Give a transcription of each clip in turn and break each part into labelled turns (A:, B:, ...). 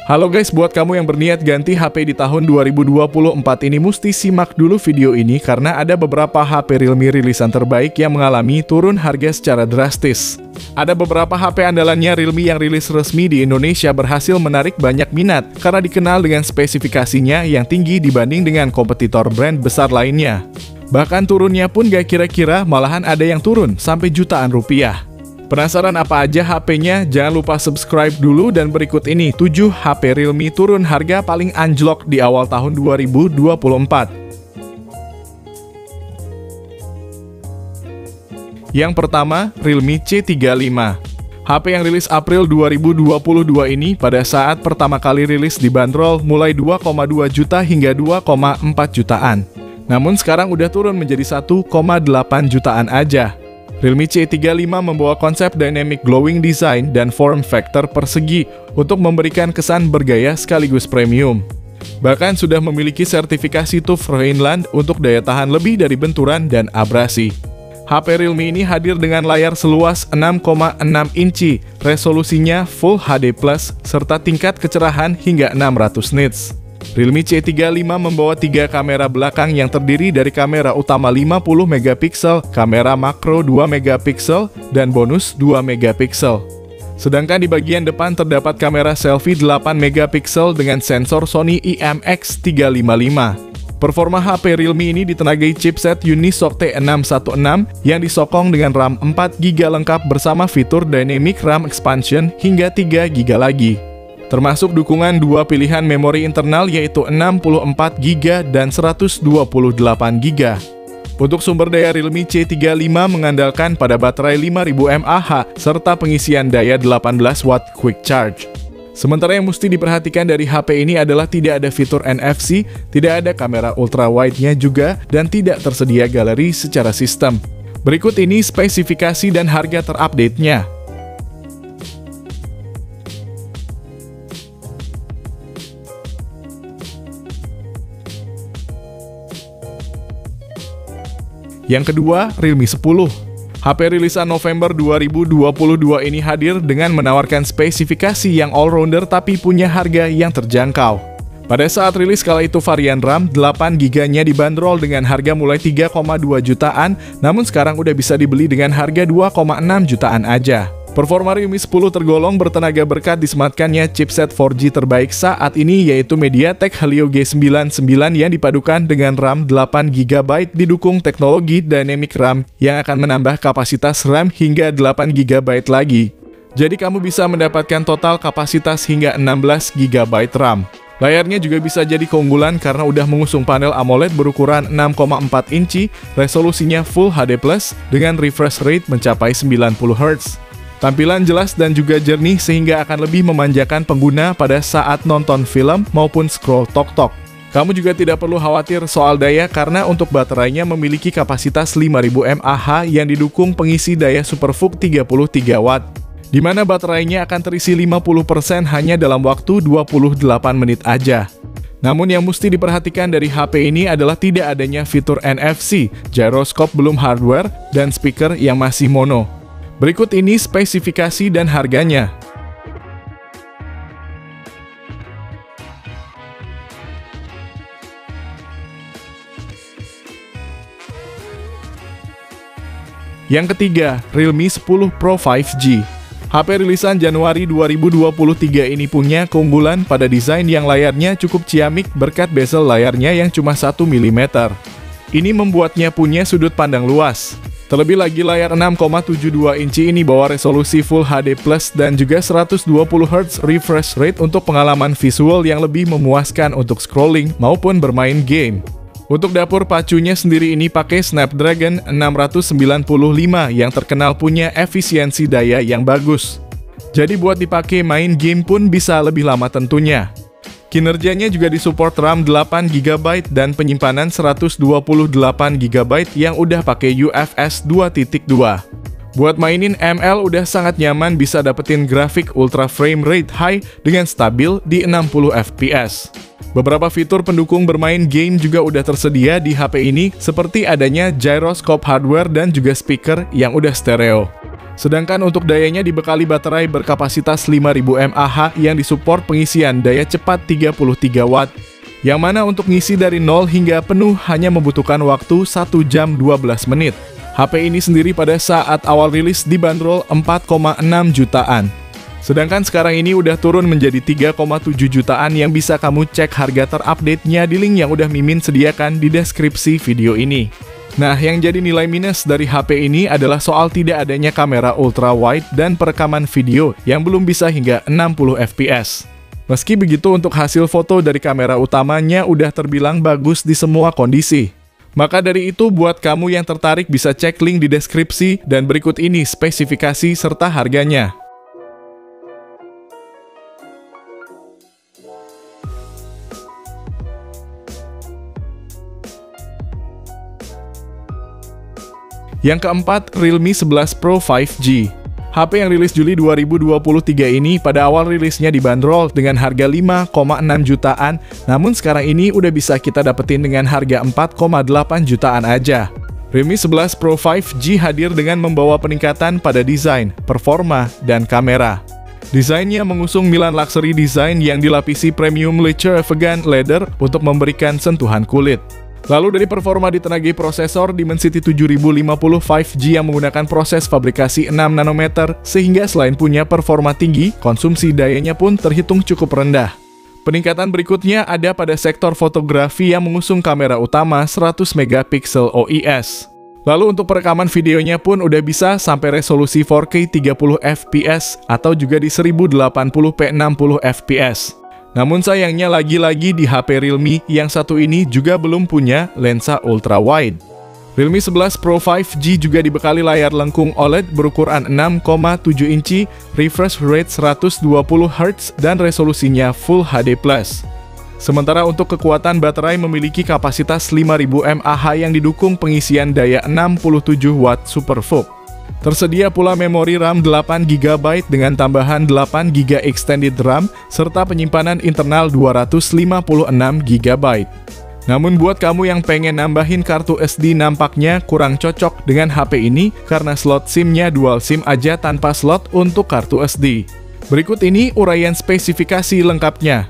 A: Halo guys, buat kamu yang berniat ganti HP di tahun 2024 ini mesti simak dulu video ini karena ada beberapa HP Realme rilisan terbaik yang mengalami turun harga secara drastis. Ada beberapa HP andalannya Realme yang rilis resmi di Indonesia berhasil menarik banyak minat karena dikenal dengan spesifikasinya yang tinggi dibanding dengan kompetitor brand besar lainnya. Bahkan turunnya pun gak kira-kira, malahan ada yang turun sampai jutaan rupiah. Penasaran apa aja HP-nya? Jangan lupa subscribe dulu dan berikut ini 7 HP Realme turun harga paling anjlok di awal tahun 2024. Yang pertama, Realme C35. HP yang rilis April 2022 ini pada saat pertama kali rilis dibanderol mulai 2,2 juta hingga 2,4 jutaan. Namun sekarang udah turun menjadi 1,8 jutaan aja. Realme C35 membawa konsep dynamic glowing design dan form factor persegi untuk memberikan kesan bergaya sekaligus premium. Bahkan sudah memiliki sertifikasi TÜV Rheinland untuk daya tahan lebih dari benturan dan abrasi. HP Realme ini hadir dengan layar seluas 6,6 inci, resolusinya Full HD+, serta tingkat kecerahan hingga 600 nits. Realme C35 membawa 3 kamera belakang yang terdiri dari kamera utama 50 megapiksel, kamera makro 2 megapiksel, dan bonus 2 megapiksel. Sedangkan di bagian depan terdapat kamera selfie 8 megapiksel dengan sensor Sony IMX355. Performa HP Realme ini ditenagai chipset Unisoc T616 yang disokong dengan RAM 4GB lengkap bersama fitur Dynamic RAM Expansion hingga 3GB lagi. Termasuk dukungan 2 pilihan memori internal yaitu 64GB dan 128GB. Untuk sumber daya Realme C35 mengandalkan pada baterai 5000 mAh serta pengisian daya 18 watt quick charge. Sementara yang mesti diperhatikan dari HP ini adalah tidak ada fitur NFC, tidak ada kamera ultrawide-nya juga, dan tidak tersedia galeri secara sistem. Berikut ini spesifikasi dan harga terupdate-nya. Yang kedua, Realme 10. HP rilisan November 2022 ini hadir dengan menawarkan spesifikasi yang all-rounder tapi punya harga yang terjangkau. Pada saat rilis kala itu varian RAM 8GB-nya dibanderol dengan harga mulai 3,2 jutaan, namun sekarang udah bisa dibeli dengan harga 2,6 jutaan aja. Performa Realme 10 tergolong bertenaga berkat disematkannya chipset 4G terbaik saat ini yaitu MediaTek Helio G99 yang dipadukan dengan RAM 8GB didukung teknologi Dynamic RAM yang akan menambah kapasitas RAM hingga 8GB lagi. Jadi kamu bisa mendapatkan total kapasitas hingga 16GB RAM. Layarnya juga bisa jadi keunggulan karena udah mengusung panel AMOLED berukuran 6,4 inci, resolusinya Full HD+, dengan refresh rate mencapai 90Hz. Tampilan jelas dan juga jernih sehingga akan lebih memanjakan pengguna pada saat nonton film maupun scroll TokTok. Kamu juga tidak perlu khawatir soal daya karena untuk baterainya memiliki kapasitas 5000 mAh yang didukung pengisi daya SuperVOOC 33 watt, di mana baterainya akan terisi 50% hanya dalam waktu 28 menit aja. Namun yang mesti diperhatikan dari HP ini adalah tidak adanya fitur NFC, gyroscope belum hardware, dan speaker yang masih mono. Berikut ini spesifikasi dan harganya. Yang ketiga, Realme 10 Pro 5G. HP rilisan Januari 2023 ini punya keunggulan pada desain yang layarnya cukup ciamik berkat bezel layarnya yang cuma 1 mm. Ini membuatnya punya sudut pandang luas. Terlebih lagi layar 6,72 inci ini bawa resolusi Full HD+ dan juga 120Hz refresh rate untuk pengalaman visual yang lebih memuaskan untuk scrolling maupun bermain game. Untuk dapur pacunya sendiri ini pakai Snapdragon 695 yang terkenal punya efisiensi daya yang bagus. Jadi buat dipakai main game pun bisa lebih lama tentunya. Kinerjanya juga disupport RAM 8GB dan penyimpanan 128GB yang udah pakai UFS 2.2. Buat mainin ML udah sangat nyaman, bisa dapetin grafik ultra frame rate high dengan stabil di 60 fps. Beberapa fitur pendukung bermain game juga udah tersedia di HP ini seperti adanya gyroscope hardware dan juga speaker yang udah stereo. Sedangkan untuk dayanya dibekali baterai berkapasitas 5000 mAh yang disupport pengisian daya cepat 33 Watt. Yang mana untuk ngisi dari 0 hingga penuh hanya membutuhkan waktu 1 jam 12 menit. HP ini sendiri pada saat awal rilis dibanderol 4,6 jutaan. Sedangkan sekarang ini udah turun menjadi 3,7 jutaan yang bisa kamu cek harga terupdate-nya di link yang udah Mimin sediakan di deskripsi video ini. Nah, yang jadi nilai minus dari HP ini adalah soal tidak adanya kamera ultra wide dan perekaman video yang belum bisa hingga 60 fps. Meski begitu, untuk hasil foto dari kamera utamanya udah terbilang bagus di semua kondisi. Maka dari itu, buat kamu yang tertarik bisa cek link di deskripsi dan berikut ini spesifikasi serta harganya. Yang keempat, Realme 11 Pro 5G. HP yang rilis Juli 2023 ini pada awal rilisnya dibanderol dengan harga 5,6 jutaan, namun sekarang ini udah bisa kita dapetin dengan harga 4,8 jutaan aja. Realme 11 Pro 5G hadir dengan membawa peningkatan pada desain, performa, dan kamera. Desainnya mengusung Milan Luxury Design yang dilapisi premium leather vegan leather untuk memberikan sentuhan kulit. Lalu dari performa ditenagai prosesor Dimensity 7050 5G yang menggunakan proses fabrikasi 6 nanometer, sehingga selain punya performa tinggi, konsumsi dayanya pun terhitung cukup rendah. Peningkatan berikutnya ada pada sektor fotografi yang mengusung kamera utama 100 megapiksel OIS. Lalu untuk perekaman videonya pun udah bisa sampai resolusi 4K 30 fps atau juga di 1080p 60 fps. Namun sayangnya lagi-lagi di HP Realme yang satu ini juga belum punya lensa ultra wide. Realme 11 Pro 5G juga dibekali layar lengkung OLED berukuran 6,7 inci, refresh rate 120Hz dan resolusinya Full HD+. Sementara untuk kekuatan baterai memiliki kapasitas 5000 mAh yang didukung pengisian daya 67 Watt SuperVOOC. Tersedia pula memori RAM 8GB dengan tambahan 8GB extended RAM serta penyimpanan internal 256GB. Namun buat kamu yang pengen nambahin kartu SD nampaknya kurang cocok dengan HP ini karena slot SIM-nya dual SIM aja tanpa slot untuk kartu SD. Berikut ini uraian spesifikasi lengkapnya.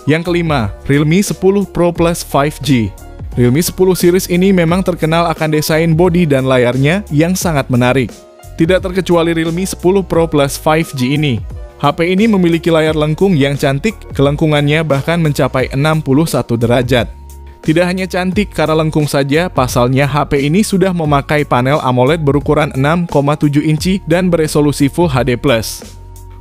A: Yang kelima, Realme 10 Pro Plus 5G. Realme 10 series ini memang terkenal akan desain bodi dan layarnya yang sangat menarik. Tidak terkecuali Realme 10 Pro Plus 5G ini. HP ini memiliki layar lengkung yang cantik, kelengkungannya bahkan mencapai 61 derajat. Tidak hanya cantik karena lengkung saja, pasalnya HP ini sudah memakai panel AMOLED berukuran 6,7 inci dan beresolusi Full HD+.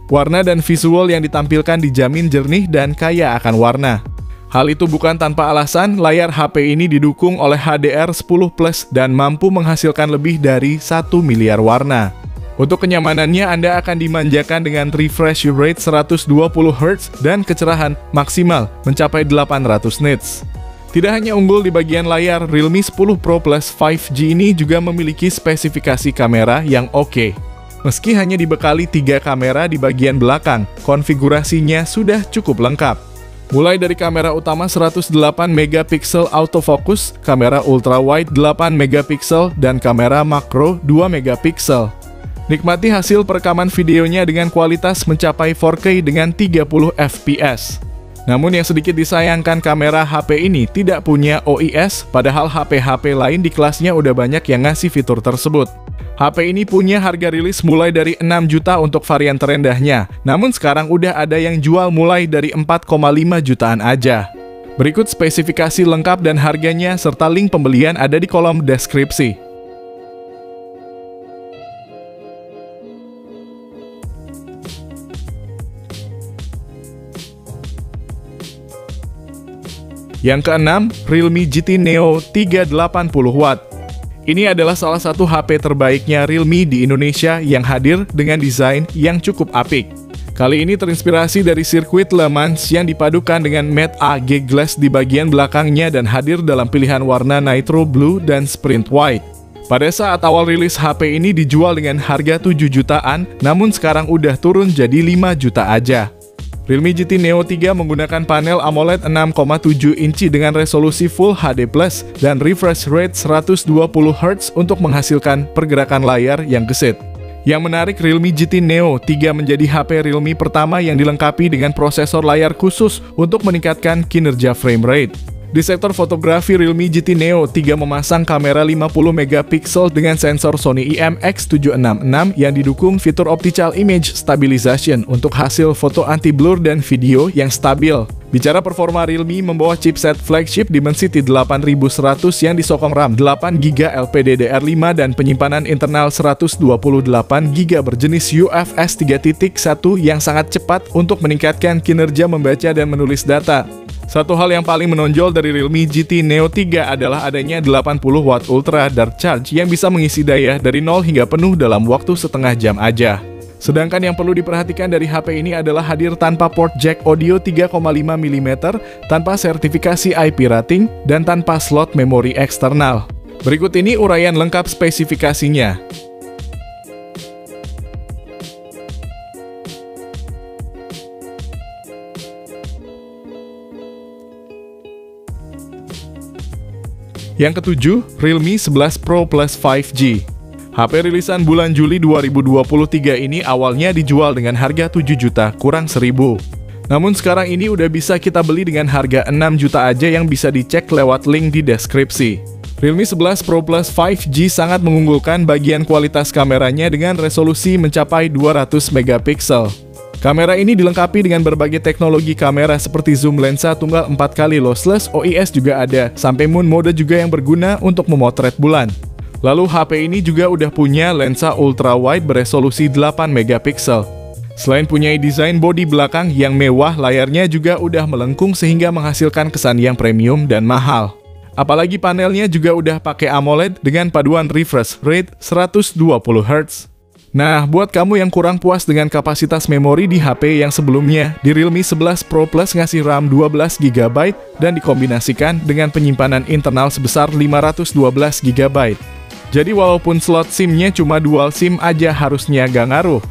A: Warna dan visual yang ditampilkan dijamin jernih dan kaya akan warna. Hal itu bukan tanpa alasan, layar HP ini didukung oleh HDR10+ dan mampu menghasilkan lebih dari 1 miliar warna. Untuk kenyamanannya, Anda akan dimanjakan dengan refresh rate 120Hz dan kecerahan maksimal mencapai 800 nits. Tidak hanya unggul di bagian layar, Realme 10 Pro Plus 5G ini juga memiliki spesifikasi kamera yang oke. Meski hanya dibekali 3 kamera di bagian belakang, konfigurasinya sudah cukup lengkap. Mulai dari kamera utama 108 megapiksel autofocus, kamera ultrawide 8 megapiksel, dan kamera makro 2 megapiksel. Nikmati hasil perekaman videonya dengan kualitas mencapai 4K dengan 30 fps. Namun yang sedikit disayangkan, kamera HP ini tidak punya OIS, padahal HP-HP lain di kelasnya udah banyak yang ngasih fitur tersebut. HP ini punya harga rilis mulai dari 6 juta untuk varian terendahnya, namun sekarang udah ada yang jual mulai dari 4,5 jutaan aja. Berikut spesifikasi lengkap dan harganya serta link pembelian ada di kolom deskripsi. Yang keenam, Realme GT Neo 380W. Ini adalah salah satu HP terbaiknya Realme di Indonesia yang hadir dengan desain yang cukup apik. Kali ini terinspirasi dari sirkuit Le Mans yang dipadukan dengan matte AG glass di bagian belakangnya dan hadir dalam pilihan warna Nitro Blue dan Sprint White. Pada saat awal rilis HP ini dijual dengan harga 7 jutaan, namun sekarang udah turun jadi 5 juta aja. Realme GT Neo 3 menggunakan panel AMOLED 6,7 inci dengan resolusi Full HD+, dan refresh rate 120Hz untuk menghasilkan pergerakan layar yang gesit. Yang menarik, Realme GT Neo 3 menjadi HP Realme pertama yang dilengkapi dengan prosesor layar khusus untuk meningkatkan kinerja frame rate. Di sektor fotografi, Realme GT Neo 3 memasang kamera 50MP dengan sensor Sony IMX766 yang didukung fitur Optical Image Stabilization untuk hasil foto anti-blur dan video yang stabil. Bicara performa, Realme membawa chipset flagship Dimensity 8100 yang disokong RAM 8GB LPDDR5 dan penyimpanan internal 128GB berjenis UFS 3.1 yang sangat cepat untuk meningkatkan kinerja membaca dan menulis data. Satu hal yang paling menonjol dari Realme GT Neo 3 adalah adanya 80W Ultra Dark Charge yang bisa mengisi daya dari 0 hingga penuh dalam waktu setengah jam aja. Sedangkan yang perlu diperhatikan dari HP ini adalah hadir tanpa port jack audio 3,5mm, tanpa sertifikasi IP rating, dan tanpa slot memori eksternal. Berikut ini uraian lengkap spesifikasinya. Yang ketujuh, Realme 11 Pro Plus 5G. HP rilisan bulan Juli 2023 ini awalnya dijual dengan harga 7 juta kurang 1.000. Namun sekarang ini udah bisa kita beli dengan harga 6 juta aja yang bisa dicek lewat link di deskripsi. Realme 11 Pro Plus 5G sangat mengunggulkan bagian kualitas kameranya dengan resolusi mencapai 200MP. Kamera ini dilengkapi dengan berbagai teknologi kamera seperti zoom lensa tunggal 4x lossless, OIS juga ada, sampai moon mode juga yang berguna untuk memotret bulan. Lalu HP ini juga udah punya lensa ultra wide beresolusi 8MP. Selain punya desain bodi belakang yang mewah, layarnya juga udah melengkung sehingga menghasilkan kesan yang premium dan mahal. Apalagi panelnya juga udah pakai AMOLED dengan paduan refresh rate 120Hz. Nah, buat kamu yang kurang puas dengan kapasitas memori di HP yang sebelumnya, di Realme 11 Pro Plus ngasih RAM 12GB dan dikombinasikan dengan penyimpanan internal sebesar 512GB. Jadi walaupun slot SIM-nya cuma dual SIM aja harusnya gak ngaruh.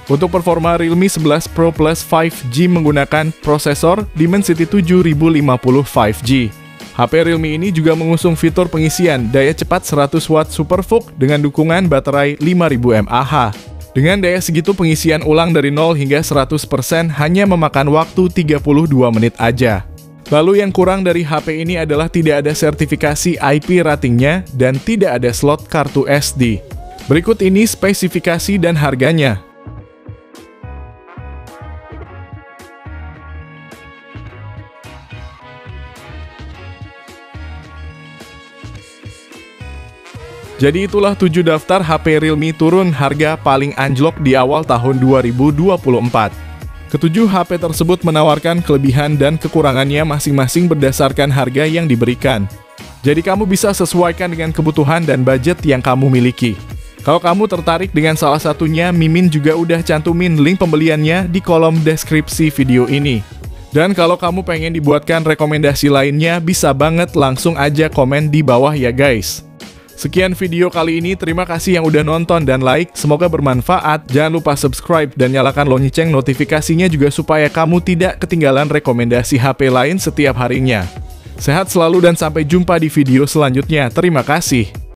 A: Untuk performa, Realme 11 Pro Plus 5G menggunakan prosesor Dimensity 7050 5G. HP Realme ini juga mengusung fitur pengisian daya cepat 100W SuperVOOC dengan dukungan baterai 5000 mAh. Dengan daya segitu, pengisian ulang dari 0 hingga 100% hanya memakan waktu 32 menit aja. Lalu yang kurang dari HP ini adalah tidak ada sertifikasi IP ratingnya dan tidak ada slot kartu SD. Berikut ini spesifikasi dan harganya. Jadi itulah 7 daftar HP Realme turun harga paling anjlok di awal tahun 2024. Ketujuh HP tersebut menawarkan kelebihan dan kekurangannya masing-masing berdasarkan harga yang diberikan. Jadi kamu bisa sesuaikan dengan kebutuhan dan budget yang kamu miliki. Kalau kamu tertarik dengan salah satunya, Mimin juga udah cantumin link pembeliannya di kolom deskripsi video ini. Dan kalau kamu pengen dibuatkan rekomendasi lainnya, bisa banget langsung aja komen di bawah ya guys. Sekian video kali ini, terima kasih yang udah nonton dan like, semoga bermanfaat. Jangan lupa subscribe dan nyalakan lonceng notifikasinya juga supaya kamu tidak ketinggalan rekomendasi HP lain setiap harinya. Sehat selalu dan sampai jumpa di video selanjutnya, terima kasih.